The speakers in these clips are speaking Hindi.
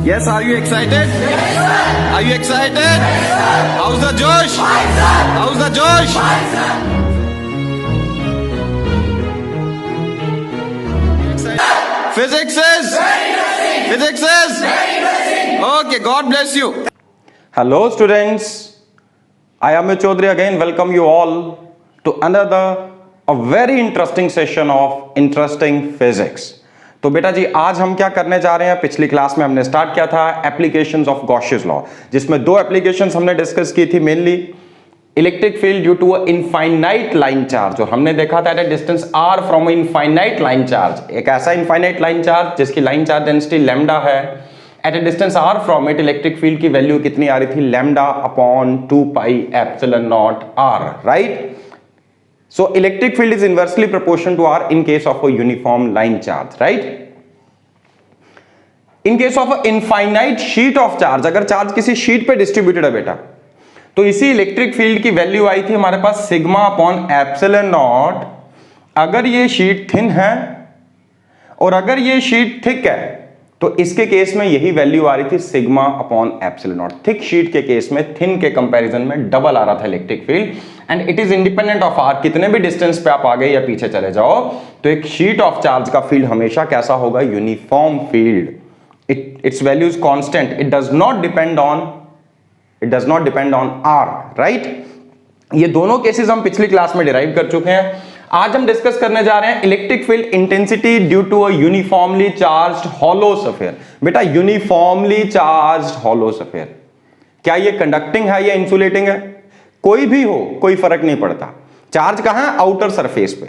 Yes, are you excited? Yes, sir. Are you excited? Yes, sir. How's the Josh? Fine, sir. How's the Josh? Fine, sir. Physics is? Very interesting. Physics is? Very interesting. Okay, God bless you. Hello students, I am Chaudhary again. Welcome you all to another a very interesting session of interesting physics. तो बेटा जी आज हम क्या करने जा रहे हैं, पिछली क्लास में हमने स्टार्ट किया था एप्लीकेशंस ऑफ गॉसियस लॉ, जिसमें दो एप्लीकेशंस हमने डिस्कस की थी, mainly electric field due to infinite line charge, और हमने देखा था at a distance r from infinite line charge, एक ऐसा इनफाइनाइट लाइन चार्ज जिसकी लाइन चार्ज डेंसिटी लैम्डा है, at a distance r from it electric field की वैल्यू कितनी आ रही थी, lambda upon 2 pi epsilon naught r, right. So electric field is inversely proportional to R in case of a uniform line charge, right? In case of a infinite sheet of charge, अगर चार्ज किसी शीट पे डिस्ट्रीब्यूटेड है बेटा, तो इसी इलेक्ट्रिक फील्ड की वैल्यू आई थी हमारे पास सिग्मा अपॉन एप्सिलॉन नॉट, अगर ये शीट थिन है और अगर ये शीट थिक है तो इसके केस में यही वैल्यू आ रही थी sigma upon epsilon naught. Thick sheet के केस में थिन के कंपैरिजन में डबल आ रहा था electric field, and it is independent of r. कितने भी डिस्टेंस पे आप आगे या पीछे चले जाओ तो एक शीट ऑफ चार्ज का फील्ड हमेशा कैसा होगा, uniform field. Its value is constant, it does not depend on r, right. ये दोनों केसेस हम पिछली क्लास में डिराइव कर चुके हैं. आज हम डिस्कस करने जा रहे हैं electric field intensity due to a uniformly charged hollow sphere. बेटा यूनिफॉर्मली चार्ज्ड हॉलो स्फीयर, क्या ये कंडक्टिंग है या इंसुलेटिंग है? कोई भी हो कोई फर्क नहीं पड़ता. चार्ज कहां है? आउटर सरफेस पे.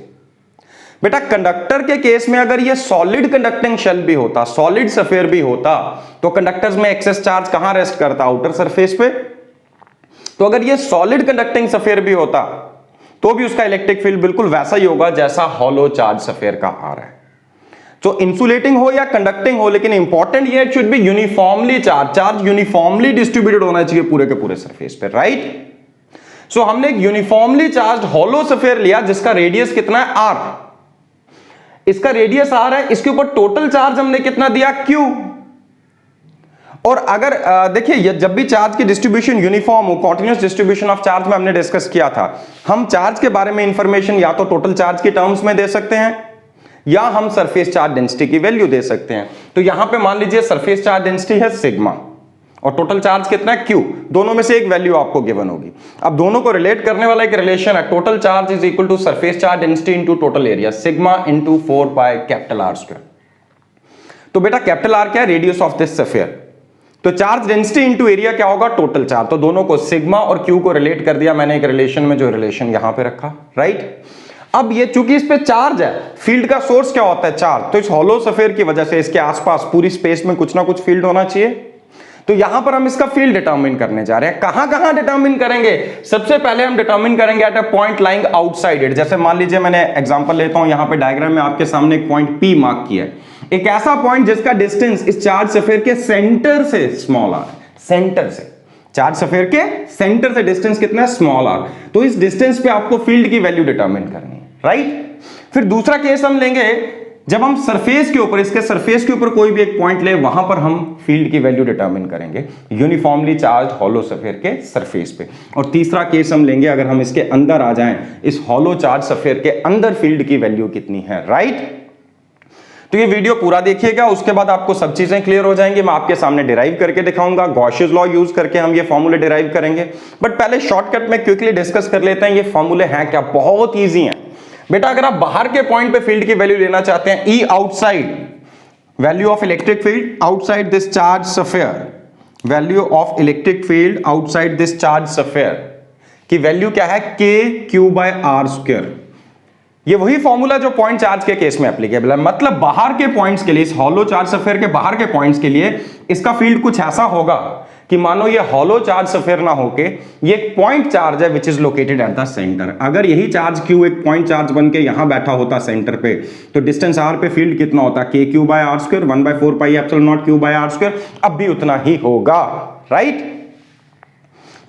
बेटा कंडक्टर के केस में अगर ये सॉलिड कंडक्टिंग शेल भी होता, सॉलिड स्फीयर भी होता, तो कंडक्टर्स में एक्सेस चार्ज कहां रेस्ट करता? आउटर सरफेस पे. तो अगर ये सॉलिड कंडक्टिंग स्फीयर भी होता तो भी उसका इलेक्ट्रिक फील्ड बिल्कुल वैसा ही होगा जैसा हॉलो चार्ज स्फीयर का आ रहा है. तो इंसुलेटिंग हो या कंडक्टिंग हो, लेकिन इंपॉर्टेंट ये it should B uniformly charge. Charge uniformly distributed होना चाहिए पूरे के पूरे सरफेस पे, राइट. सो हमने एक यूनिफॉर्मली चार्ज हॉलो स्फीयर लिया जिसका रेडियस कितना है, r. इसका रेडियस r है, इसके ऊपर टोटल चार्ज हमने कितना दिया, q. और अगर देखिए जब भी चार्ज की डिस्ट्रीब्यूशन यूनिफॉर्म हो, कॉन्टिन्यूअस डिस्ट्रीब्यूशन ऑफ चार्ज में हमने डिस्कस किया था, हम चार्ज के बारे में इंफॉर्मेशन या तो टोटल चार्ज के टर्म्स में दे सकते हैं या हम सरफेस चार्ज डेंसिटी की वैल्यू दे सकते हैं. तो यहां पे मान लीजिए सरफेस चार्ज डेंसिटी है सिग्मा और टोटल चार्ज कितना है, क्यू. दोनों में से एक वैल्यू आपको गिवन होगी. अब दोनों को रिलेट करने वाला एक रिलेशन है, total charge is equal to surface charge density into total area, sigma into 4 pi capital R square. तो बेटा कैपिटल आर क्या है, रेडियस ऑफ दिस स्फीयर. तो चार्ज डेंसिटी इनटू एरिया क्या होगा, टोटल चार्ज. तो दोनों को सिग्मा और क्यू को रिलेट कर दिया मैंने एक रिलेशन में, जो रिलेशन यहां पे रखा, राइट. अब ये चूंकि इस पे चार्ज है, फील्ड का सोर्स क्या होता है, चार्ज. तो इस हॉलो स्फीयर की वजह से इसके आसपास पूरी स्पेस में कुछ ना कुछ फील्ड होना चाहिए. तो यहां पर हम इसका फील्ड डिटरमिन करने जा रहे हैं. कहां कहां डिटरमिन करेंगे? सबसे पहले हम डिटरमिन करेंगे eight a point lying outside it. जैसे मान लीजिए मैंने एग्जांपल लेता हूं, यहां पे डायग्राम में आपके सामने एक पॉइंट P मार्क किया है, एक ऐसा पॉइंट जिसका डिस्टेंस इस चार्ज स्फीयर के सेंटर से स्मॉल r. सेंटर से, चार्ज स्फीयर के सेंटर से डिस्टेंस कितना है, स्मॉल r. तो इस डिस्टेंस पे आपको फील्ड की वैल्यू डिटरमिन करनी है, राइट. फिर दूसरा केस हम लेंगे जब हम सरफेस के ऊपर, इसके सरफेस के ऊपर कोई भी एक पॉइंट ले, वहां पर हम फील्ड की वैल्यू डिटरमिन करेंगे यूनिफॉर्मली चार्ज हॉलो स्फीयर के सरफेस पे. और तीसरा केस हम लेंगे अगर हम इसके अंदर आ जाएं, इस हॉलो चार्ज स्फीयर के अंदर फील्ड की वैल्यू कितनी है, राइट. तो ये वीडियो पूरा देखिएगा, उसके बाद आपको सब चीजें क्लियर हो जाएंगी. मैं आपके सामने डिराइव करके दिखाऊंगा, गॉसियस लॉ यूज करके हम ये फॉर्मूले डिराइव करेंगे. बट पहले शॉर्टकट में क्विकली डिस्कस कर लेते हैं ये फॉर्मूले हैं क्या. बहुत ईजी हैं बेटा. अगर आप बाहर के पॉइंट पे फील्ड की वैल्यू लेना चाहते हैं, E outside, value of electric field outside this charge sphere, value of electric field outside this charge sphere की वैल्यू क्या है, k q by r square. ये वही फॉर्मूला जो पॉइंट चार्ज के केस में एप्लीकेबल है. मतलब बाहर के पॉइंट्स के लिए, इस हॉलो चार्ज स्फीयर के बाहर के पॉइंट्स के लिए इसका फील्ड कुछ ऐसा होगा कि मानो ये हॉलो चार्ज स्फीयर ना होके ये एक पॉइंट चार्ज है which is located at the centre. अगर यही चार्ज q एक पॉइंट चार्ज बन के यहां बैठा होता सेंटर पे, तो डिस्टेंस r पे फील्ड कितना होता, k q by r square 1/4 pi epsilon naught q by r square. अब भी उतना ही होगा, right.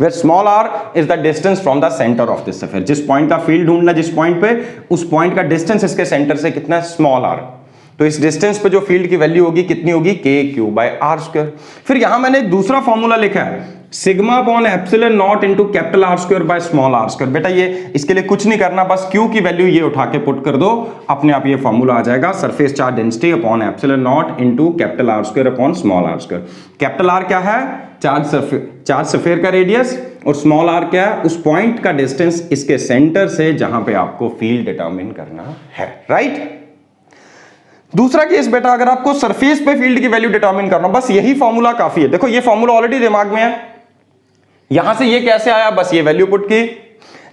where small r is the distance from the center of this sphere. जिस पॉइंट का फील्ड ढूंढना, जिस पॉइंट पे, उस पॉइंट का डिस्टेंस इसके सेंटर से कितना है, स्मॉल r. तो इस डिस्टेंस पे जो फील्ड की वैल्यू होगी कितनी होगी, k/r²। फिर यहां मैंने एक दूसरा फॉर्मूला लिखा है, sigma upon epsilon naught into capital R² by small r²। बेटा ये इसके लिए कुछ नहीं करना, बस q की वैल्यू ये उठा के पुट कर दो, अपने आप ये फॉर्मूला आ जाएगा, surface charge density upon epsilon naught into capital R² upon small r²। Capital R क्या है, चार्ज स्फीयर का रेडियस, और स्मॉल r क्या है, उस पॉइंट का डिस्टेंस इसके सेंटर से जहां पे आपको फील्ड डिटरमिन करना है, राइट। दूसरा केस बेटा, अगर आपको सरफेस पे फील्ड की वैल्यू डिटरमिन करना, बस यही फॉर्मूला काफी है। देखो ये फॉर्मूला ऑलरेडी दिमाग में है, यहां से ये कैसे आया, बस ये वैल्यू पुट की।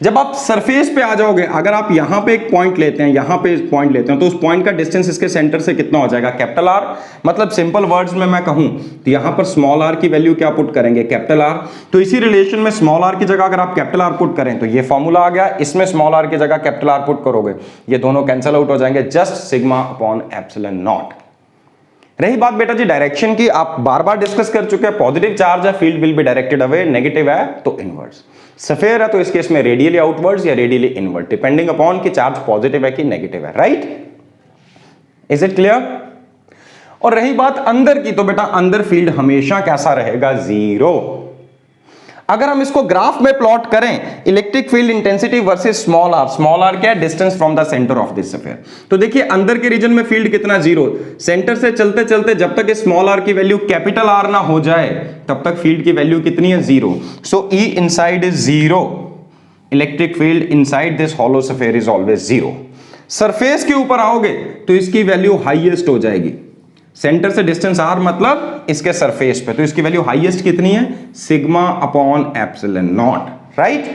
जब आप सरफेस पे आ जाओगे, अगर आप यहां पे एक पॉइंट लेते हैं, यहां पे पॉइंट लेते हैं, तो उस पॉइंट का डिस्टेंस इसके सेंटर से कितना हो जाएगा, कैपिटल R। मतलब सिंपल वर्ड्स में मैं कहूं तो यहां पर स्मॉल r की वैल्यू क्या पुट करेंगे, कैपिटल R। तो इसी रिलेशन में स्मॉल r की जगह अगर आप कैपिटल R पुट करें तो ये फॉर्मूला आ गया, इसमें स्मॉल r की जगह कैपिटल R पुट करोगे, ये दोनों कैंसिल आउट हो जाएंगे, just sigma upon epsilon not. रही बात बेटा जी डायरेक्शन की, आप बार बार डिस्कस कर चुके हैं, पॉजिटिव चार्ज है field will be directed away, negative है तो इनवर्ड्स, स्फीयर है तो इस केस में रेडियली आउटवर्ड्स या रेडियली इनवर्ड, डिपेंडिंग अपॉन कि चार्ज पॉजिटिव है कि नेगेटिव है, राइट। Is it clear. और रही बात अंदर की, तो बेटा अंदर फील्ड हमेशा कैसा रहेगा, 0। अगर हम इसको ग्राफ में प्लॉट करें, electric field intensity versus small r क्या है, distance from the centre of this sphere. तो देखिए अंदर के रीजन में फील्ड कितना, 0। सेंटर से चलते चलते जब तक स्मॉल r की वैल्यू कैपिटल R ना हो जाए तब तक फील्ड की वैल्यू कितनी है, 0। सो E inside is 0, electric field inside this hollow sphere is always 0। Surface के ऊपर आओगे तो इसकी वैल्यू हाईएस्ट हो जाएगी, सेंटर से डिस्टेंस r मतलब इसके सरफेस पे, तो इसकी वैल्यू हाईएस्ट कितनी है, sigma upon epsilon not, right.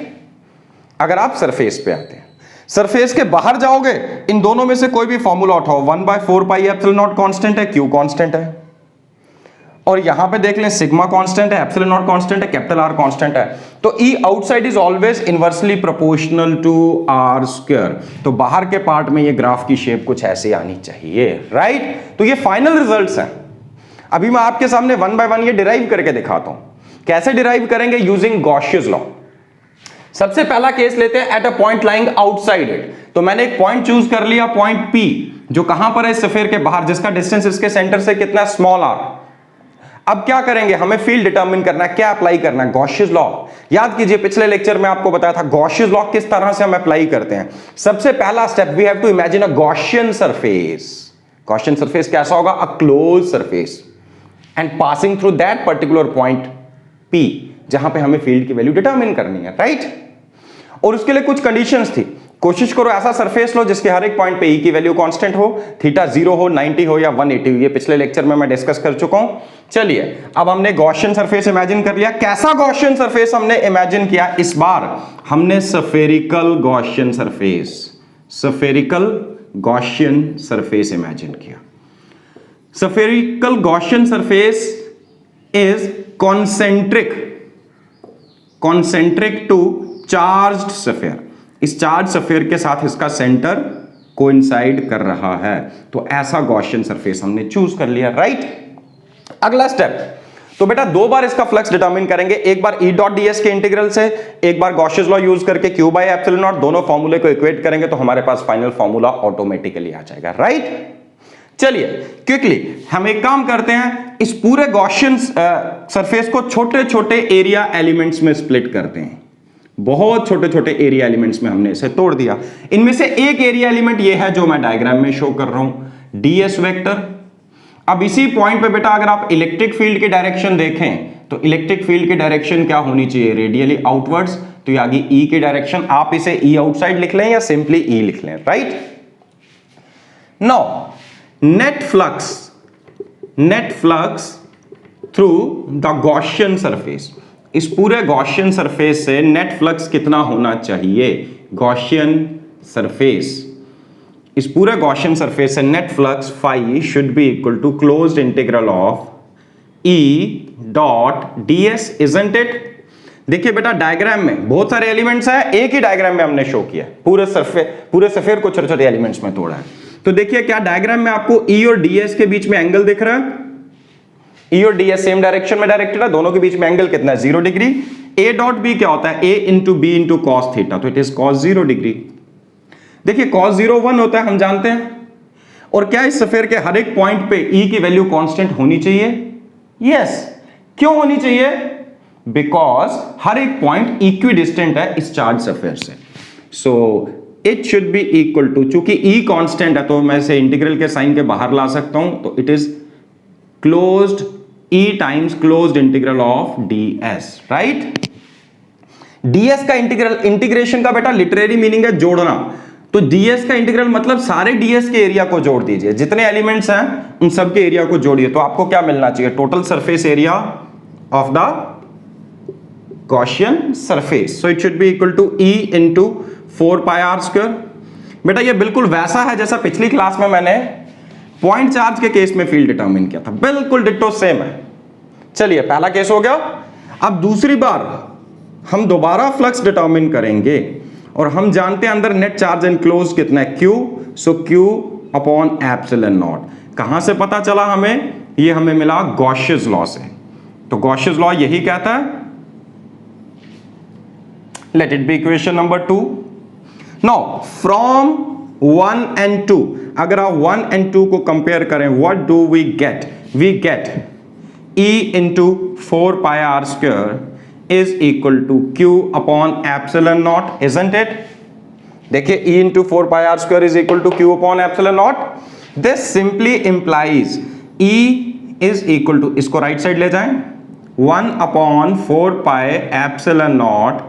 अगर आप सरफेस पे आते हैं, सरफेस के बाहर जाओगे, इन दोनों में से कोई भी फॉर्मूला उठाओ, 1/4 पाई एप्सिलॉन नॉट कांस्टेंट है, q कांस्टेंट है, और यहां पे देख लें सिग्मा कांस्टेंट है, एप्सिलॉन नॉट कांस्टेंट है, कैपिटल R कांस्टेंट है, तो E outside is always inversely proportional to r²। तो बाहर के पार्ट में ये ग्राफ की शेप कुछ ऐसे आनी चाहिए, राइट। तो ये फाइनल रिजल्ट्स हैं। अभी मैं आपके सामने 1 बाय 1 ये डिराइव करके दिखाता हूं। कैसे डिराइव करेंगे, यूजिंग गॉसियस लॉ। सबसे पहला केस लेते हैं, eight a point lying outside it. तो मैंने एक पॉइंट चूज कर लिया, पॉइंट P, जो कहां पर है, स्फीयर के बाहर, जिसका डिस्टेंस इसके सेंटर से कितना, स्मॉल r। अब क्या करेंगे, हमें फील्ड डिटरमिन करना है, क्या अप्लाई करना है, गॉसियस लॉ। याद कीजिए पिछले लेक्चर में आपको बताया था गॉसियस लॉ किस तरह से हम अप्लाई करते हैं। सबसे पहला step, we have to imagine a Gaussian surface. Gaussian surface कैसा होगा, a close surface, and passing through that particular point P, जहां पे हमें फील्ड की वैल्यू डिटरमिन करनी है, राइट। और उसके लिए कुछ कंडीशंस थी। कोशिश करो ऐसा सरफेस लो जिसके हर एक पॉइंट पे E की वैल्यू कांस्टेंट हो, थीटा 0 हो, 90 हो या 180 हो। ये पिछले लेक्चर में मैं डिस्कस कर चुका हूं। चलिए अब हमने गॉसियन सरफेस इमेजिन कर लिया। कैसा गॉसियन सरफेस हमने इमेजिन किया, इस बार हमने spherical Gaussian surface, spherical Gaussian surface imagine किया। Spherical Gaussian surface is concentric to charged sphere. इस चार्ज स्फीयर के साथ इसका सेंटर कोइंसाइड कर रहा है, तो ऐसा गॉसियन सरफेस हमने चूज कर लिया, राइट। अगला स्टेप, तो बेटा दो बार इसका फ्लक्स डिटरमिन करेंगे, एक बार E डॉट ds के इंटीग्रल से, एक बार गॉसियस लॉ यूज करके q बाय एप्सिलॉन नॉट। दोनों फॉर्मूले को इक्वेट करेंगे तो हमारे पास फाइनल फॉर्मूला ऑटोमेटिकली आ जाएगा, राइट। चलिए क्विकली हम एक काम करते हैं, इस पूरे गॉसियन सरफेस को छोटे छोटे एरिया एलिमेंट्स में स्प्लिट करते हैं। बहुत छोटे छोटे एरिया एलिमेंट्स में हमने इसे तोड़ दिया। इनमें से एक एरिया एलिमेंट ये है जो मैं डायग्राम में शो कर रहा हूं, ds वेक्टर। अब इसी पॉइंट पे बेटा अगर आप इलेक्ट्रिक फील्ड की डायरेक्शन देखें तो इलेक्ट्रिक फील्ड की डायरेक्शन क्या होनी चाहिए, रेडियली आउटवर्ड्स। तो ये आ गई E की डायरेक्शन। आप इसे E आउटसाइड लिख लें या सिंपली E लिख लें, right. Now net flux through the Gaussian surface, इस पूरे गॉसियन सरफेस से नेट फ्लक्स कितना होना चाहिए, गॉसियन सरफेस, इस पूरे गॉसियन सरफेस से net flux phi should be equal to closed integral of E dot ds, isn't it. देखिए बेटा डायग्राम में बहुत सारे एलिमेंट्स हैं, एक ही डायग्राम में हमने शो किया, पूरे सफेयर को छोटे छोटे एलिमेंट्स में तोड़ा है। तो देखिए क्या डायग्राम में आपको E और ds के बीच में एंगल दिख रहा है, E और ds सेम डायरेक्शन में डायरेक्टेड है, दोनों के बीच में एंगल कितना है, 0 डिग्री। A डॉट बी क्या होता है, A into B into cos theta, तो इट इज कॉस 0 डिग्री। देखिए cos 0 1 होता है, हम जानते हैं, और क्या इस स्फीयर के हर एक पॉइंट पे E की वैल्यू कांस्टेंट होनी चाहिए? यस। क्यों होनी चाहिए? बिकॉज हर एक पॉइंट इक्विडिस्टेंट है इस चार्ज स्फीयर से। So it should be equal to, चूंकि E कांस्टेंट है तो मैं इसे इंटीग्रल के साइन के बाहर ला सकता हूं, तो it is closed E times closed integral of ds, right? ds का इंटीग्रेशन का बेटा लिटरेरी मीनिंग है जोड़ना। तो ds का इंटीग्रल मतलब सारे ds के एरिया को जोड़ दीजिए, जितने एलिमेंट्स हैं उन सब के एरिया को जोड़िए, तो आपको क्या मिलना चाहिए? Total surface area of the Gaussian surface. So it should be equal to E into 4 pi r square. बेटा ये बिल्कुल वैसा है जैसा पिछली क्लास में मैंने पॉइंट चार्ज के केस में फील्ड डिटरमिन किया था, बिल्कुल डिट्टो सेम है। चलिए पहला केस हो गया। अब दूसरी बार हम दोबारा फ्लक्स डिटरमिन करेंगे और हम जानते हैं अंदर नेट चार्ज एनक्लोज कितना है, Q। So Q upon epsilon not. कहां से पता चला हमें? ये हमें मिला गॉसियस लॉ से। तो गॉसियस लॉ यही कहता है, late it be equation number 2। Now from 1 and 2, अगर आप 1 and 2 को कंपेयर करें, what do we get? We get E into 4 pi r square is equal to Q upon epsilon naught, isn't it? देखिए E into 4 pi r square is equal to Q upon epsilon naught. This simply implies E is equal to, इसको राइट साइड ले जाएं, 1 upon 4 pi epsilon naught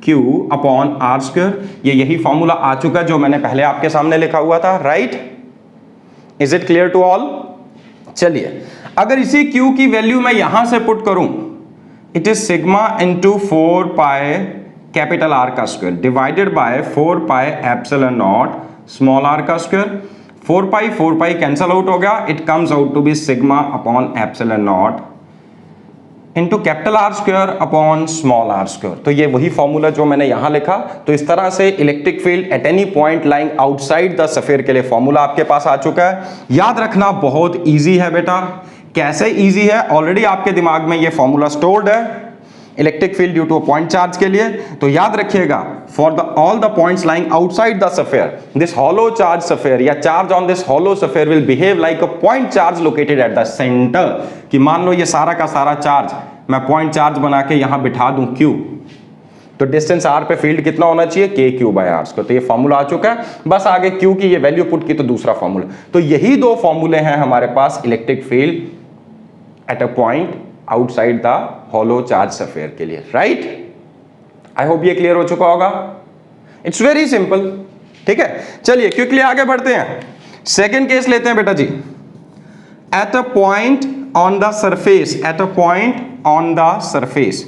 Q upon r square। ये यही फॉर्मूला आ चुका है जो मैंने पहले आपके सामने लिखा हुआ था, right? Is it clear to all? चलिए अगर इसी Q की वैल्यू मैं यहां से पुट करूं, it is sigma into 4 pi capital R का square divided by 4 pi epsilon naught small r का स्क्वायर। 4 pi कैंसल आउट हो गया, it comes out to be sigma upon epsilon naught into capital R square upon small r square. तो ये वही फॉर्मूला जो मैंने यहां लिखा। तो इस तरह से electric field at any point lying outside the sphere के लिए फॉर्मूला आपके पास आ चुका है। याद रखना बहुत ईजी है बेटा। कैसे इजी है? ऑलरेडी आपके दिमाग में ये फॉर्मूला स्टोर्ड है electric field due to a point charge के लिए। तो याद रखिएगा, for the all the points lying outside the sphere, this hollow charge sphere या charge on this hollow sphere will behave like a point charge located at the centre. कि मान लो ये सारा का सारा चार्ज मैं पॉइंट चार्ज बना के यहां बिठा दूं Q, तो डिस्टेंस r पे फील्ड कितना होना चाहिए? KQ by r square. तो ये फॉर्मूला आ चुका है, बस आगे Q की ये वैल्यू पुट की तो दूसरा फॉर्मूला। तो यही दो फॉर्मूले हैं हमारे पास electric field at a point outside the hollow charge sphere के लिए, राइट? आई होप ये क्लियर हो चुका होगा। इट्स वेरी सिंपल, ठीक है। चलिए क्विकली आगे बढ़ते हैं। सेकेंड केस लेते हैं बेटा जी। At a point on the surface, at a point on the surface,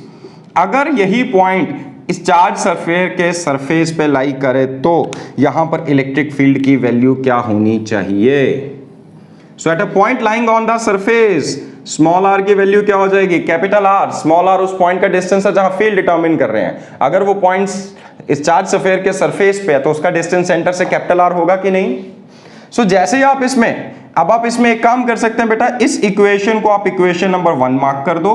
अगर यही पॉइंट इस चार्ज स्फीयर के सरफेस पे लाई करे तो यहां पर इलेक्ट्रिक फील्ड की वैल्यू क्या होनी चाहिए? So at a point lying on the surface, small r की वैल्यू क्या हो जाएगी? Capital R। स्मॉल r उस पॉइंट का डिस्टेंस है जहां फील्ड डिटरमिन कर रहे हैं। अगर वो पॉइंट्स इस चार्ज स्फीयर के सरफेस पे है तो उसका डिस्टेंस सेंटर से कैपिटल R होगा कि नहीं? सो जैसे ही आप इसमें, अब आप इसमें एक काम कर सकते हैं बेटा, इस इक्वेशन को आप इक्वेशन नंबर 1 मार्क कर दो।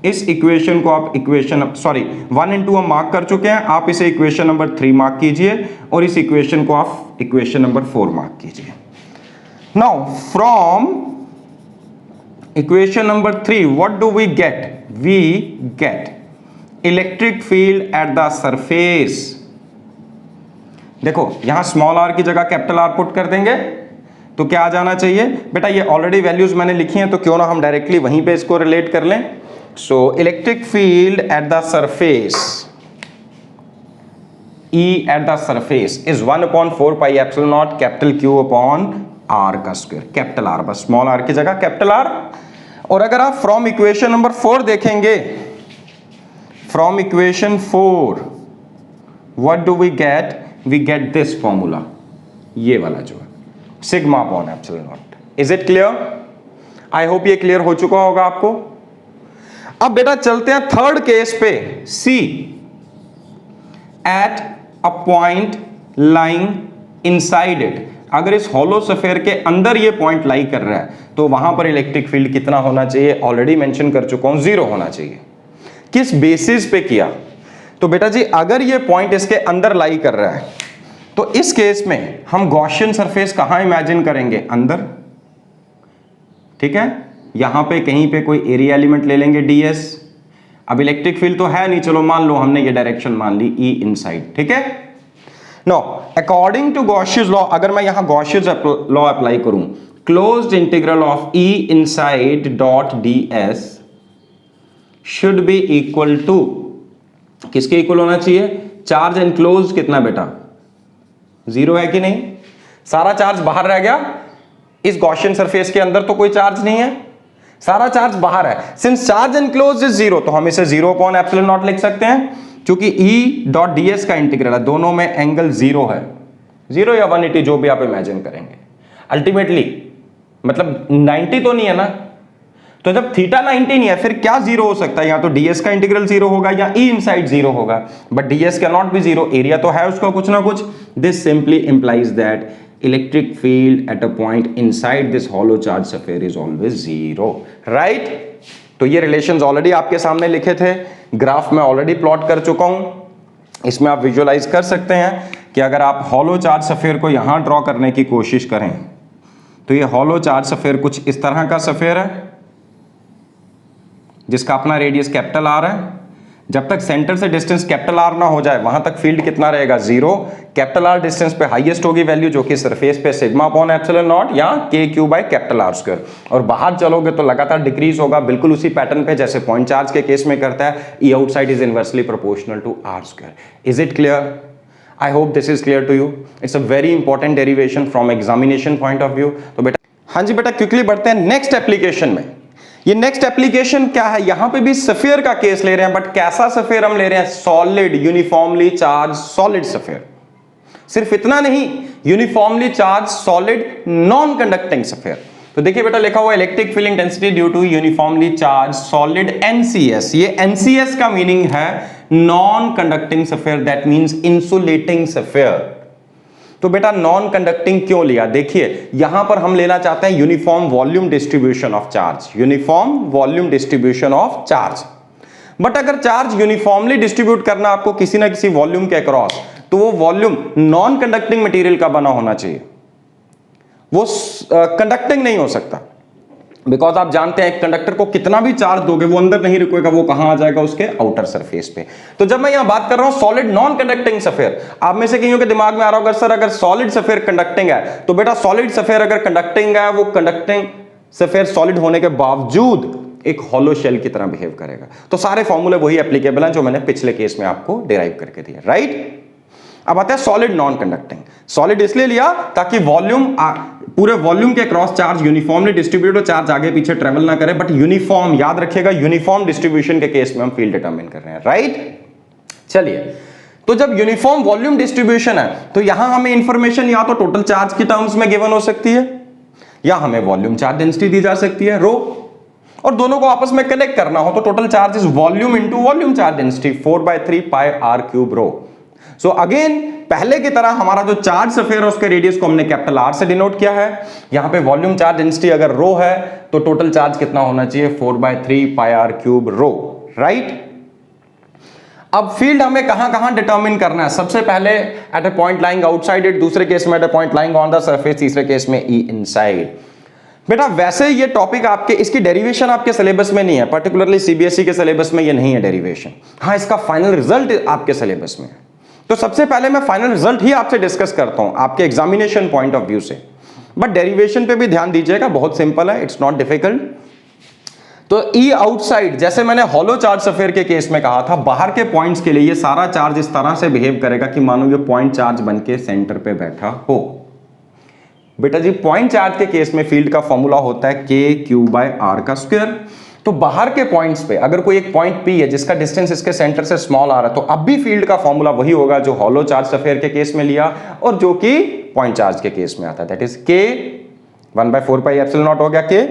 इस इक्वेशन को आप इक्वेशन 1 into हम मार्क कर चुके हैं, आप इसे इक्वेशन नंबर 3 मार्क कीजिए और इस इक्वेशन को आप इक्वेशन नंबर 4 मार्क कीजिए। Now from equation number 3 what do we get? We get electric field at the surface. देखो यहां स्मॉल r की जगह कैपिटल R पुट कर देंगे तो क्या आ जाना चाहिए बेटा? ये ऑलरेडी वैल्यूज मैंने लिखी हैं तो क्यों ना हम डायरेक्टली वहीं पे इसको रिलेट कर लें। So electric field at the surface, E eight the surface is 1/4 pi epsilon not capital Q upon R का स्क्वायर। कैपिटल R, बस स्मॉल r की जगह कैपिटल R। और अगर आप फ्रॉम इक्वेशन नंबर 4 देखेंगे, from equation 4 what do we get? We get this formula, ये वाला जो है sigma upon epsilon naught. Is it clear? I hope ये क्लियर हो चुका होगा आपको। अब बेटा चलते हैं थर्ड केस पे, C at a point lying inside it. अगर इस हॉलो स्फीयर के अंदर ये पॉइंट लाई कर रहा है तो वहां पर इलेक्ट्रिक फील्ड कितना होना चाहिए? ऑलरेडी मेंशन कर चुका हूं, 0 होना चाहिए। किस बेसिस पे किया? तो बेटा जी अगर ये पॉइंट इसके अंदर लाई कर रहा है तो इस केस में हम गॉसियन सरफेस कहां इमेजिन करेंगे? अंदर, ठीक है। यहां पे कहीं पे कोई एरिया एलिमेंट ले लेंगे ds। अब इलेक्ट्रिक फील्ड तो है नहीं, चलो मान लो हमने ये डायरेक्शन मान ली E इनसाइड, ठीक है। No, according to Gauss's law, अगर मैं यहां गॉसियस लॉ अप्लाई करूं, closed integral of E inside dot ds should be equal to, किसके इक्वल होना चाहिए? चार्ज एनक्लोज्ड कितना बेटा? 0 है कि नहीं? सारा चार्ज बाहर रह गया, इस गॉसियन सरफेस के अंदर तो कोई चार्ज नहीं है, सारा चार्ज बाहर है। सिंस चार्ज एनक्लोज्ड इज 0, तो हम इसे 0 अपॉन एप्सिलॉन नॉट लिख सकते हैं, क्योंकि E डॉट ds का इंटीग्रल है, दोनों में एंगल 0 है, 0 या 180 जो भी आप इमेजिन करेंगे। अल्टीमेटली मतलब 90 तो नहीं है ना, तो जब थीटा 90 नहीं है फिर क्या 0 हो सकता है? या तो ds का इंटीग्रल 0 होगा या E इनसाइड 0 होगा, but ds can not be 0, area तो है उसका कुछ ना कुछ। This simply implies that electric field at a point inside this hollow charge sphere is always 0, right. तो ये रिलेशंस ऑलरेडी आपके सामने लिखे थे, ग्राफ में ऑलरेडी प्लॉट कर चुका हूं, इसमें आप विजुअलाइज कर सकते हैं कि अगर आप हॉलो चार्ज स्फीयर को यहां ड्रॉ करने की कोशिश करें तो ये हॉलो चार्ज स्फीयर कुछ इस तरह का स्फीयर है जिसका अपना रेडियस कैपिटल R है। जब तक सेंटर से डिस्टेंस कैपिटल R ना हो जाए वहां तक फील्ड कितना रहेगा? 0। कैपिटल R डिस्टेंस पे हाईएस्ट होगी वैल्यू, जो कि सरफेस पे सिग्मा अपॉन एप्सिलॉन नॉट या k³ by capital R square, और बाहर चलोगे तो लगातार डिक्रीज होगा, बिल्कुल उसी पैटर्न पे जैसे पॉइंट चार्ज के केस में करता है। E outside is inversely proportional to R square. Is it clear? I hope this is clear to you. It's a very important derivation from examination point of view. तो बेटा, हाँ जी बेटा, क्विकली बढ़ते हैं नेक्स्ट एप्लीकेशन में। ये नेक्स्ट एप्लीकेशन क्या है? यहां पे भी स्फीयर का केस ले रहे हैं, बट कैसा स्फीयर हम ले रहे हैं? Solid, uniformly charge solid sphere. सिर्फ इतना नहीं, uniformly charge solid non conducting sphere. तो देखिए बेटा, लिखा हुआ electric field intensity due to uniformly charge solid NCS। ये NCS का मीनिंग है non conducting sphere, that means insulating sphere. तो बेटा नॉन कंडक्टिंग क्यों लिया? देखिए यहां पर हम लेना चाहते हैं uniform volume distribution of charge, uniform volume distribution of charge. But अगर चार्ज यूनिफॉर्मली डिस्ट्रीब्यूट करना आपको किसी ना किसी वॉल्यूम के अक्रॉस, तो वो वॉल्यूम नॉन कंडक्टिंग मटेरियल का बना होना चाहिए, वो कंडक्टिंग नहीं हो सकता। बिकॉज आप जानते हैं एक कंडक्टर को कितना भी चार्ज दोगे वो अंदर नहीं रुकेगा, वो कहां आ जाएगा? उसके आउटर सरफेस पे। तो जब मैं यहां बात कर रहा हूं सॉलिड नॉन कंडक्टिंग स्फीयर, आप में से कईयों के दिमाग में आ रहा होगा सर अगर सॉलिड स्फीयर कंडक्टिंग है, तो बेटा सॉलिड स्फीयर अगर कंडक्टिंग है, वो कंडक्टिंग स्फीयर सॉलिड होने के बावजूद एक हॉलो शेल की तरह बिहेव करेगा। तो सारे फॉर्मूले वही एप्लीकेबल हैं जो मैंने पिछले केस में आपको डिराइव करके दिया, राइट। अब आता है सॉलिड नॉन कंडक्टिंग। सॉलिड इसलिए लिया ताकि वॉल्यूम, पूरे वॉल्यूम के क्रॉस चार्ज यूनिफॉर्मली डिस्ट्रीब्यूट हो, चार्ज आगे पीछे ट्रेवल ना करे, बट यूनिफॉर्म, याद रखिएगा यूनिफॉर्म डिस्ट्रीब्यूशन के केस में हम फील्ड डिटरमिन कर रहे हैं, राइट। चलिए, तो जब यूनिफॉर्म वॉल्यूम डिस्ट्रीब्यूशन है तो यहां हमें इंफॉर्मेशन या तो टोटल चार्ज की टर्म्स में गिवन हो सकती है या हमें वॉल्यूम चार्ज डेंसिटी दी जा सकती है रो, और दोनों को आपस में कनेक्ट करना हो तो total charge is volume into volume charge density 4/3 pi r³ rho. So again पहले की तरह हमारा जो चार्ज स्फीयर है उसके रेडियस को हमने कैपिटल R से डिनोट किया है। यहां पे वॉल्यूम चार्ज डेंसिटी अगर रो है तो टोटल चार्ज कितना होना चाहिए? 4/3 पाई r³ रो, राइट। अब फील्ड हमें कहां डिटरमिन करना है? सबसे पहले eight a point lying outside it, दूसरे केस में eight a point lying on the surface, तीसरे केस में E इनसाइड। बेटा वैसे ये टॉपिक आपके, इसकी डेरिवेशन आपके सिलेबस में नहीं है, पर्टिकुलरली CBSE के सिलेबस में ये नहीं है डेरिवेशन। हाँ, इसका फाइनल रिजल्ट आपके सिलेबस में है। तो सबसे पहले मैं फाइनल रिजल्ट ही आपसे डिस्कस करता हूं आपके एग्जामिनेशन पॉइंट ऑफ व्यू से, बट डेरिवेशन पे भी ध्यान दीजिएगा, बहुत सिंपल है, इट्स नॉट डिफिकल्ट। तो E आउटसाइड, जैसे मैंने हॉलो चार्ज स्फीयर के केस में कहा था, बाहर के पॉइंट्स के लिए ये सारा चार्ज इस तरह से बिहेव करेगा कि मानो ये पॉइंट चार्ज बन के सेंटर पे बैठा हो। बेटा जी पॉइंट चार्ज के केस में फील्ड का फॉर्मूला होता है k³/r का स्क्वायर। तो बाहर के पॉइंट्स पे अगर कोई एक पॉइंट P है जिसका डिस्टेंस इसके सेंटर से स्मॉल आ रहा है, तो अब भी फील्ड का फॉर्मूला वही होगा जो हॉलो चार्ज स्फीयर के केस में लिया और जो कि पॉइंट चार्ज के केस में आता है, that is k 1/4 pi epsilon not हो गया, k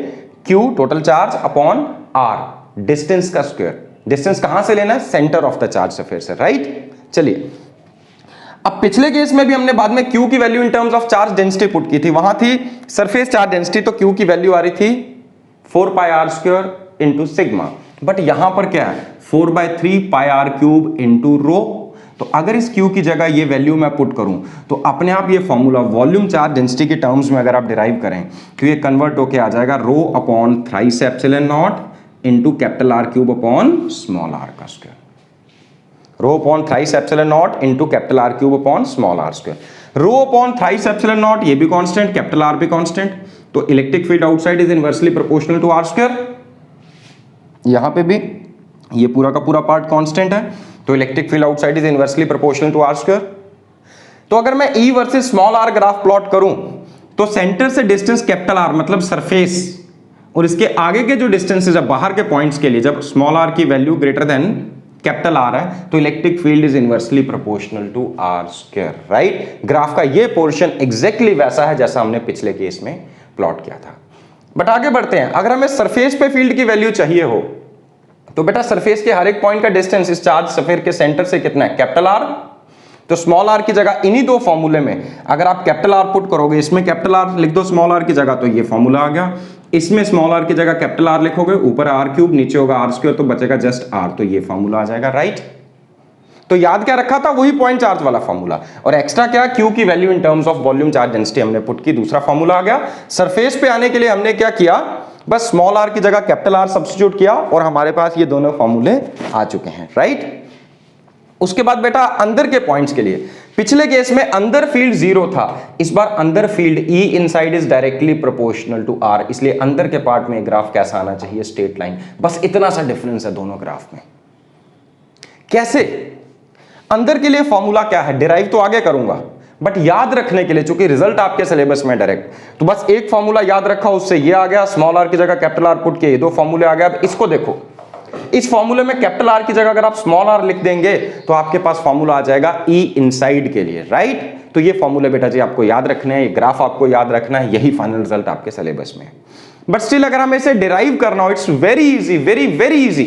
q total charge upon r distance का स्क्वायर। डिस्टेंस कहां से लेना है? Centre of the charge sphere से, राइट। चलिए, अब पिछले केस में भी हमने बाद में q की value in terms of charge density put की थी, वहां थी सरफेस चार्ज डेंसिटी, तो q की वैल्यू आ रही थी 4 पाई r² इंटू सिग्मा, बट यहां पर क्या है? 4/3 पाई r³ इंटू रो। तो अगर इस Q की जगह ये वैल्यू मैं पुट करूं तो अपने आप ये फॉर्मूला वॉल्यूम चार्ज डेंसिटी के टर्म्स में अगर आप डिराइव करें तो ये कन्वर्ट होके आ जाएगा rho upon thrice epsilon naught into capital R cube upon small r का square. Rho upon thrice epsilon naught into capital R cube upon small r square. Rho upon thrice epsilon naught ये भी कांस्टेंट, कैपिटल R भी कांस्टेंट, तो electric field outside is inversely proportional to r square. यहां पे भी ये पूरा का पूरा पार्ट कांस्टेंट है, तो electric field outside is inversely proportional to r square. तो अगर मैं E versus small r graph plot करूं तो सेंटर से डिस्टेंस कैपिटल R मतलब सरफेस और इसके आगे के जो डिस्टेंसेस है बाहर के पॉइंट्स के लिए, जब स्मॉल r की value greater than capital R है तो electric field is inversely proportional to r square, right. Graph का ये पोर्शन एग्जैक्टली वैसा है जैसा हमने पिछले केस में प्लॉट किया था। बट आगे बढ़ते हैं, अगर हमें सरफेस पे फील्ड की वैल्यू चाहिए हो तो बेटा सरफेस के हर एक पॉइंट का डिस्टेंस इस चार्ज स्फीयर के सेंटर से कितना है, कैपिटल R। तो स्मॉल r की जगह इन्हीं दो फॉर्मूले में अगर आप कैपिटल R पुट करोगे, इसमें कैपिटल R लिख दो स्मॉल r की जगह तो ये फॉर्मूला आ गया, इसमें स्मॉल r की जगह कैपिटल R लिखोगे, ऊपर r क्यूब नीचे होगा r स्क्वायर तो बचेगा जस्ट r, तो ये फॉर्मूला आ जाएगा, राइट। तो याद क्या रखा था, वही पॉइंट चार्ज वाला फॉर्मूला, और एक्स्ट्रा क्या, Q की value in terms of volume charge density हमने पुट की, दूसरा फॉर्मूला आ गया। सरफेस पे आने के लिए हमने क्या किया, बस स्मॉल r की जगह कैपिटल R सब्स्टिट्यूट किया और हमारे पास ये दोनों फॉर्मूले आ चुके हैं, राइट। उसके बाद बेटा अंदर के पॉइंट्स के लिए, पिछले केस में अंदर फील्ड 0 था, इस बार अंदर field E inside is directly proportional to R, इसलिए अंदर के पार्ट में ग्राफ कैसा आना चाहिए, स्ट्रेट लाइन। बस इतना सा डिफरेंस है दोनों ग्राफ में। कैसे, अंदर के लिए फॉर्मूला क्या है, डिराइव तो आगे करूंगा, बट याद रखने के लिए चूंकि रिजल्ट आपके सिलेबस में डायरेक्ट, तो बस एक फॉर्मूला याद रखा, उससे ये आ गया, स्मॉल r की जगह कैपिटल R पुट किए, ये दो फॉर्मूले आ गए। अब इसको देखो, इस फॉर्मूले में कैपिटल R की जगह अगर आप स्मॉल r लिख देंगे तो आपके पास फॉर्मूला आ जाएगा E इनसाइड के लिए, राइट। तो ये फॉर्मूले बेटा जी आपको याद रखने हैं, ये ग्राफ आपको याद रखना है, यही फाइनल रिजल्ट आपके सिलेबस में है। बट स्टिल अगर हमें इसे डिराइव करना हो, it's very easy, very very easy.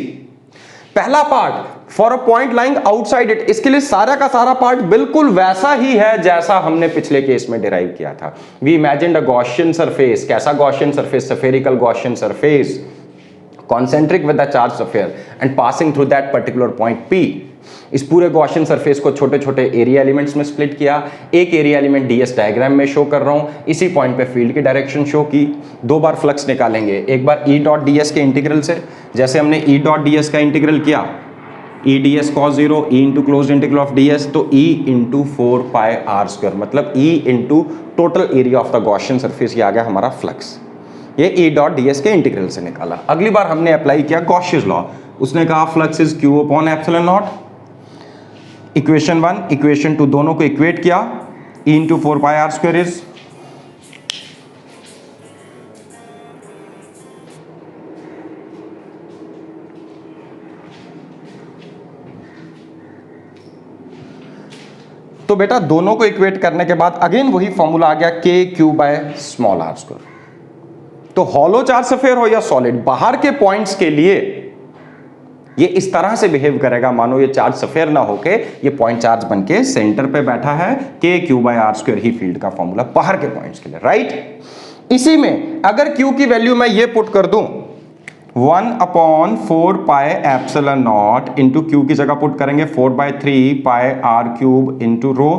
पहला part for a point lying outside it, इसके लिए सारा का सारा पार्ट बिल्कुल वैसा ही है जैसा हमने पिछले केस में डिराइव किया था। We imagined a Gaussian surface, कैसा Gaussian surface, spherical Gaussian surface, concentric with the charge sphere and passing through that particular point P। इस पूरे गॉसियन सरफेस को छोटे छोटे एरिया एलिमेंट्स में स्प्लिट किया, एक एरिया एलिमेंट ds डायग्राम में शो कर रहा हूं, इसी पॉइंट पे फील्ड की डायरेक्शन शो की। दो बार फ्लक्स निकालेंगे, एक बार E डॉट ds के इंटीग्रल से, जैसे हमने E डॉट ds का इंटीग्रल किया, E ds cos 0 E into close integral of ds, तो E इंटू 4 पाई r स्क्वायर, मतलब E into total area of the Gaussian surface, ये आ गया हमारा फ्लक्स। ये E डॉट ds के इंटीग्रल से निकाला। अगली बार हमने अप्लाई किया गॉसियस लॉ, उसने कहा flux is Q upon epsilon not. Equation 1 equation 2 दोनों को इक्वेट किया, E into 4 pi r square is, तो बेटा दोनों को इक्वेट करने के बाद अगेन वही फॉर्मूला आ गया KQ by small r square. तो हॉलो चार्ज स्फीयर हो या सॉलिड, बाहर के पॉइंट्स के लिए ये इस तरह से बिहेव करेगा, मानो ये चार्ज स्फीयर ना होके ये पॉइंट चार्ज बनके सेंटर पे बैठा है, KQ by r square he field का फॉर्मूला बाहर के पॉइंट्स के लिए, राइट। इसी में अगर Q की वैल्यू मैं ये पुट कर दूं 1 upon 4 pi epsilon not into Q की जगह पुट करेंगे 4/3 पाई r cube into rho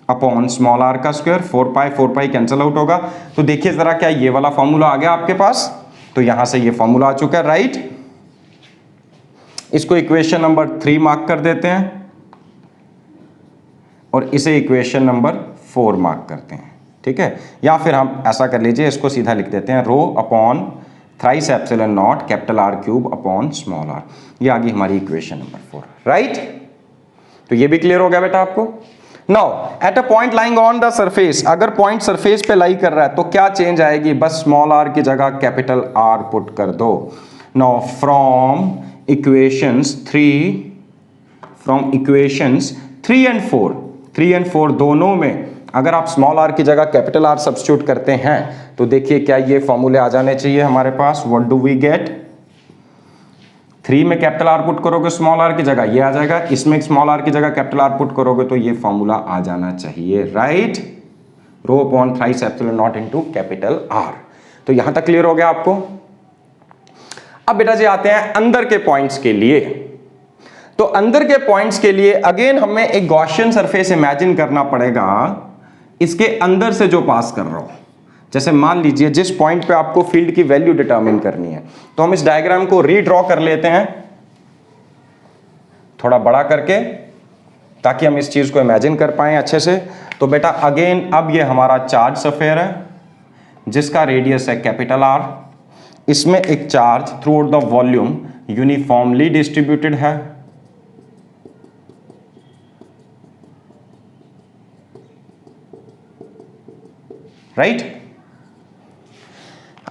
upon small r का स्क्वायर, 4 पाई कैंसिल आउट होगा। तो देखिए जरा, क्या ये वाला फॉर्मूला आ गया आपके पास, तो यहां से ये फॉर्मूला आ चुका है, राइट। इसको इक्वेशन नंबर 3 मार्क कर देते हैं और इसे इक्वेशन नंबर 4 मार्क करते हैं, ठीक है। या फिर हम ऐसा कर लीजिए, इसको सीधा लिख देते हैं रो upon thrice epsilon not capital R cube upon small r, ये आ गई हमारी इक्वेशन नंबर 4, राइट। तो ये भी क्लियर हो गया बेटा आपको। Now at a point lying on the surface, अगर पॉइंट सरफेस पे लाई कर रहा है तो क्या चेंज आएगी, बस स्मॉल r की जगह कैपिटल R पुट कर दो। नाउ फ्रॉम इक्वेशंस 3 एंड 4 दोनों में अगर आप स्मॉल r की जगह कैपिटल R सब्स्टिट्यूट करते हैं तो देखिए क्या ये फॉर्मूले आ जाने चाहिए हमारे पास। व्हाट डू वी गेट, 3 में कैपिटल R पुट करोगे स्मॉल r की जगह ये आ जाएगा, इसमें स्मॉल r की जगह कैपिटल R पुट करोगे तो ये फॉर्मूला आ जाना चाहिए, राइट। रो upon thrice epsilon naught into capital R। तो यहां तक क्लियर हो गया आपको। अब बेटा जी आते हैं अंदर के पॉइंट्स के लिए। तो अंदर के पॉइंट्स के लिए अगेन हमें एक गॉसियन सरफेस इमेजिन करना पड़ेगा इसके अंदर से जो पास कर रहा हूं। जैसे मान लीजिए जिस पॉइंट पे आपको फील्ड की वैल्यू डिटरमिन करनी है, तो हम इस डायग्राम को रीड्रॉ कर लेते हैं थोड़ा बड़ा करके, ताकि हम इस चीज को इमेजिन कर पाए अच्छे से। तो बेटा अगेन अब ये हमारा चार्ज स्फीयर है जिसका रेडियस है कैपिटल आर। इसमें एक charge through out the volume uniformly distributed है, राइट।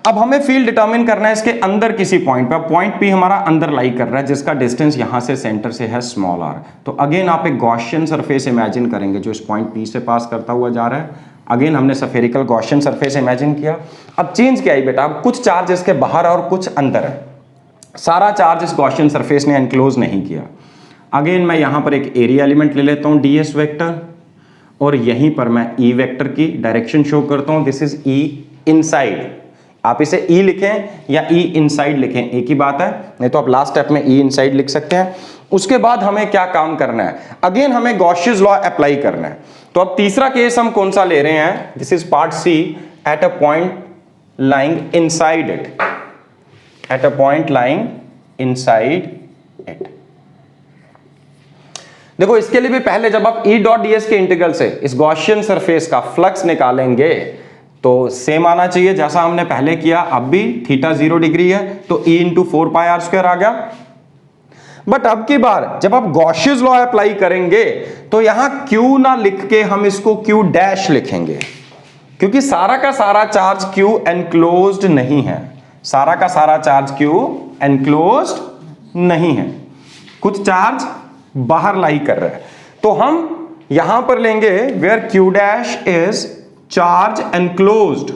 अब हमें फील्ड डिटरमिन करना है इसके अंदर किसी पॉइंट पे। पॉइंट पी हमारा अंदर लाई कर रहा है जिसका डिस्टेंस यहां से सेंटर से है स्मॉल आर। तो अगेन आप एक गॉसियन सरफेस इमेजिन करेंगे जो इस पॉइंट पी से पास करता हुआ जा रहा है। अगेन हमने स्फेरिकल गॉसियन सरफेस इमेजिन किया। अब चेंज क्या है बेटा, अब कुछ चार्ज इसके बाहर और कुछ अंदर है। सारा चार्ज इस गॉसियन सरफेस ने एनक्लोज नहीं किया। अगेन मैं यहां पर एक एरिया एलिमेंट ले लेता हूं ds वेक्टर, और यहीं पर मैं E वेक्टर की डायरेक्शन शो करता हूं। This is E inside. आप इसे E लिखें या E इनसाइड लिखें, एक ही बात है, नहीं तो आप लास्ट स्टेप में E इनसाइड लिख सकते हैं। उसके बाद हमें क्या काम करना है, अगेन हमें गॉसियस लॉ अप्लाई करना है। तो अब तीसरा केस हम कौन सा ले रहे हैं, this is part C, at a point lying inside it, eight a point lying inside it. देखो इसके लिए भी पहले जब आप E डॉट ds के इंटीग्रल से इस गॉसियन सरफेस का फ्लक्स निकालेंगे तो सेम आना चाहिए जैसा हमने पहले किया। अब भी थीटा 0 डिग्री है तो E into 4 pi r square आ गया। बट अब की बार जब आप गॉसियस लॉ अप्लाई करेंगे तो यहां Q ना लिख के हम इसको Q डैश लिखेंगे, क्योंकि सारा का सारा चार्ज Q एनक्लोज्ड नहीं है। सारा का सारा चार्ज Q एनक्लोज्ड नहीं है, कुछ चार्ज बाहर लाई कर रहा है। तो हम यहां पर लेंगे where Q dash is charge enclosed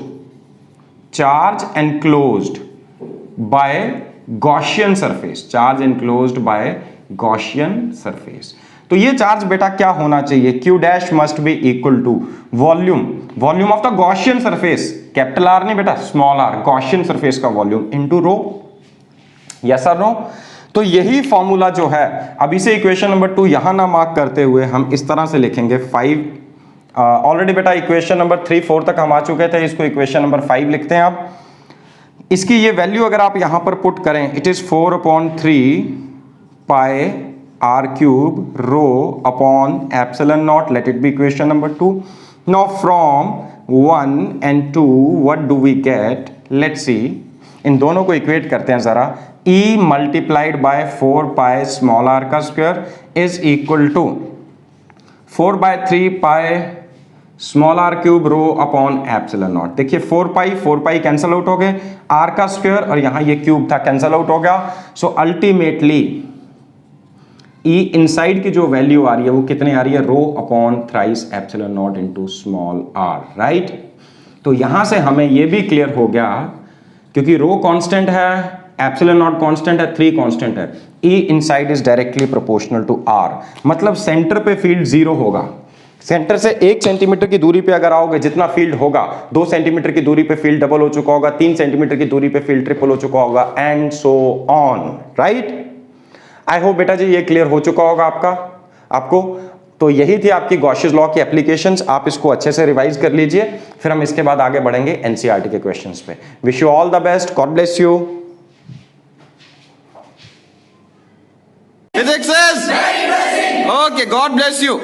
by Gaussian surface, charge enclosed by Gaussian surface. तो ये चार्ज बेटा क्या होना चाहिए, Q dash must be equal to volume of the Gaussian surface, capital R नहीं बेटा स्मॉल आर, गॉसियन सरफेस का वॉल्यूम इनटू रो। यस और नो। तो यही फॉर्मूला जो है, अब इसे इक्वेशन नंबर 2 यहां ना मार्क करते हुए हम इस तरह से लिखेंगे 5। ऑलरेडी बेटा इक्वेशन नंबर 3 4 तक हम आ चुके थे, इसको इक्वेशन नंबर 5 लिखते हैं। आप इसकी ये वैल्यू अगर आप यहां पर पुट करें, it is 4/3 pi r cube rho upon epsilon naught, let it be equation number 2। Now from 1 and 2 what do we get, let's see. इन दोनों को इक्वेट करते हैं जरा। E multiplied by 4 pi small r का square is equal to 4/3 pi small r cube rho upon epsilon naught. देखिए 4 पाई कैंसल आउट हो गए, आर का स्क्वायर और यहां ये क्यूब था कैंसल आउट हो गया। सो अल्टीमेटली E इनसाइड की जो वैल्यू आ रही है वो कितनी आ रही है, rho upon thrice epsilon naught into small r, right. तो यहां से हमें ये भी क्लियर हो गया, क्योंकि रो कांस्टेंट है, एप्सिलॉन नॉट कांस्टेंट है, 3 कांस्टेंट है, E inside is directly proportional to R। मतलब सेंटर पे फील्ड 0 होगा। सेंटर से 1 सेंटीमीटर की दूरी पे अगर आओगे जितना फील्ड होगा, 2 सेंटीमीटर की दूरी पे फील्ड डबल हो चुका होगा, 3 सेंटीमीटर की दूरी पे फील्ड ट्रिपल हो चुका होगा, and so on, right. I hope बेटा जी ये क्लियर हो चुका होगा आपको। तो यही थी आपकी गॉसियस लॉ की एप्लीकेशंस। आप इसको अच्छे से रिवाइज कर लीजिए, फिर हम इसके बाद आगे बढ़ेंगे एनसीईआरटी के क्वेश्चंस पे। Wish you all the best, God bless you. Physics is? Okay, God bless you.